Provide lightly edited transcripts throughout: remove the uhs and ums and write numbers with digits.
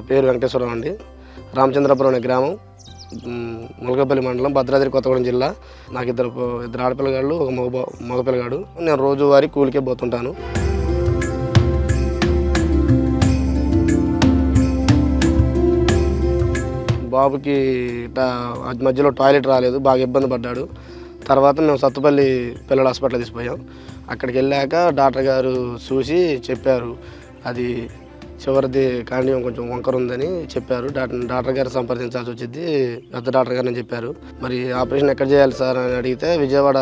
పేరు వెంకటేశ్వరరావు అండి. రామచంద్రపురం అనే గ్రామం, ములగపల్లి మండలం, భద్రాద్రి కొత్తగూడెం జిల్లా. నాకు ఇద్దరు ఆడపిల్లగాళ్ళు, ఒక మగపిల్లగాడు. నేను రోజువారీ కూలికే పోతుంటాను. బాబుకి మధ్యలో టాయిలెట్ రాలేదు, బాగా ఇబ్బంది పడ్డాడు. తర్వాత మేము సత్తుపల్లి పిల్లల హాస్పిటల్ తీసుకుపోయాం. అక్కడికి వెళ్ళాక డాక్టర్ గారు చూసి చెప్పారు, అది చివరిది కాండియం కొంచెం వంకర ఉందని చెప్పారు. డాక్టర్ గారు సంప్రదించాల్సి వచ్చింది, పెద్ద డాక్టర్ గారిని చెప్పారు. మరి ఆపరేషన్ ఎక్కడ చేయాలి సార్ అని అడిగితే విజయవాడ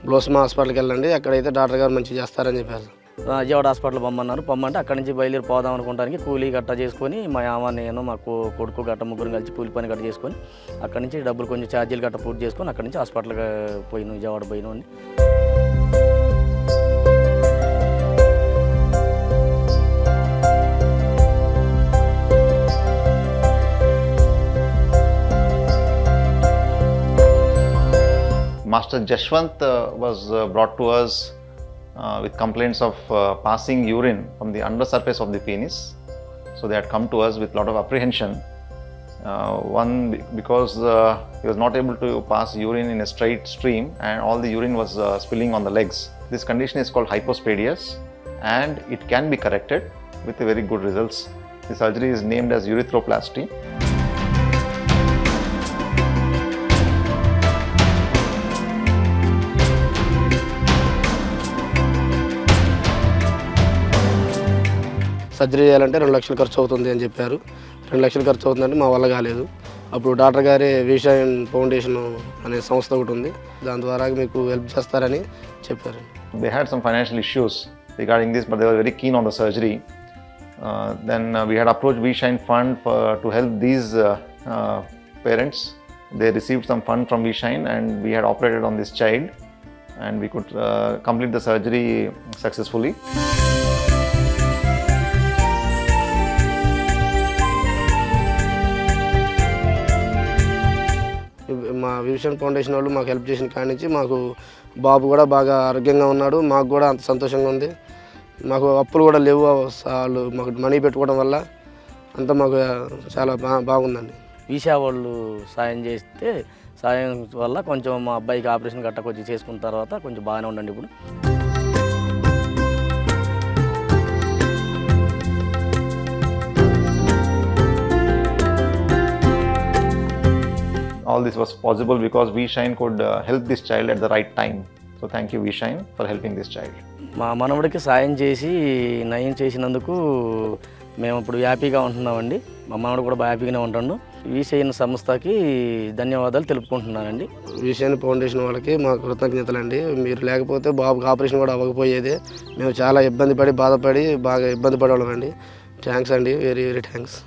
బ్లోస్మా హాస్పిటల్కి వెళ్ళండి, అక్కడైతే డాక్టర్ గారు మంచిగా చేస్తారని చెప్పారు. విజయవాడ హాస్పిటల్ పొమ్మంటే అక్కడి నుంచి బయలుదేరి పోదాం అనుకోవడానికి కూలీ గట్ట చేసుకొని మా అమ్మ నేను మా కొడుకు గట్ట ముగ్గురు కలిసి కూలి పని గట్ట చేసుకొని అక్కడి నుంచి డబ్బులు కొంచెం ఛార్జీలు గట్ట పూర్తి చేసుకొని అక్కడి నుంచి హాస్పిటల్కి పోయినాం, విజయవాడ పోయినాం. Master Jashwant was brought to us with complaints of passing urine from the undersurface of the penis. So they had come to us with a lot of apprehension. One, because he was not able to pass urine in a straight stream and all the urine was spilling on the legs. This condition is called hypospadias and it can be corrected with very good results. The surgery is named as urethroplasty. Surgery చేయాలంటే 2 లక్షలు ఖర్చు అవుతుంది అని చెప్పారు. 2 లక్షలు ఖర్చు అవుతుందంటే మా వల్ల కాలేదు. అప్పుడు డాక్టర్ గారే విషయం ఫౌండేషన్ అనే సంస్థ ఒకటి ఉంది, దాని ద్వారా మీకు హెల్ప్ చేస్తారని చెప్పారు. They had some financial issues regarding this, but they were very keen on the surgery. Then we had approached V-Shine Fund to help these parents. They received some fund from V-Shine and we had operated on this child and we could complete the surgery successfully. మా vision foundation వాళ్ళు మాకు help చేసిన కాడి నుంచి మాకు బాబు కూడా బాగా ఆరోగ్యంగా ఉన్నాడు, మాకు కూడా అంత సంతోషంగా ఉంది. మాకు అప్పులు కూడా లేవు, వాళ్ళు మాకు మనీ పెట్టుకోవడం వల్ల అంతా మాకు చాలా బాగుందండి. వీసా వాళ్ళు సాయం వల్ల కొంచెం మా అబ్బాయికి ఆపరేషన్ గట్ట కొంచెం చేసుకున్న తర్వాత కొంచెం బాగానే ఉండండి ఇప్పుడు. All this was possible because V-Shine could help this child at the right time. So thank you V-Shine for helping this child. మా మనవడికి సాయం చేసి నయం చేసినందుకు మేము ఇప్పుడు హ్యాపీగా ఉంటున్నామండి. మా మనవడు కూడా బాగా హ్యాపీగానే ఉంటాడు. వీసైన్ సంస్థకి ధన్యవాదాలు తెలుపుకుంటున్నానండి. వీసైన్ ఫౌండేషన్ వాళ్ళకి మా కృతజ్ఞతలండి. మీరు లేకపోతే బాబుకి ఆపరేషన్ కూడా అవ్వకపోయేదే. మేము చాలా బాధపడి బాగా ఇబ్బంది పడేవాళ్ళమండి. థ్యాంక్స్ అండి, వెరీ వెరీ థ్యాంక్స్.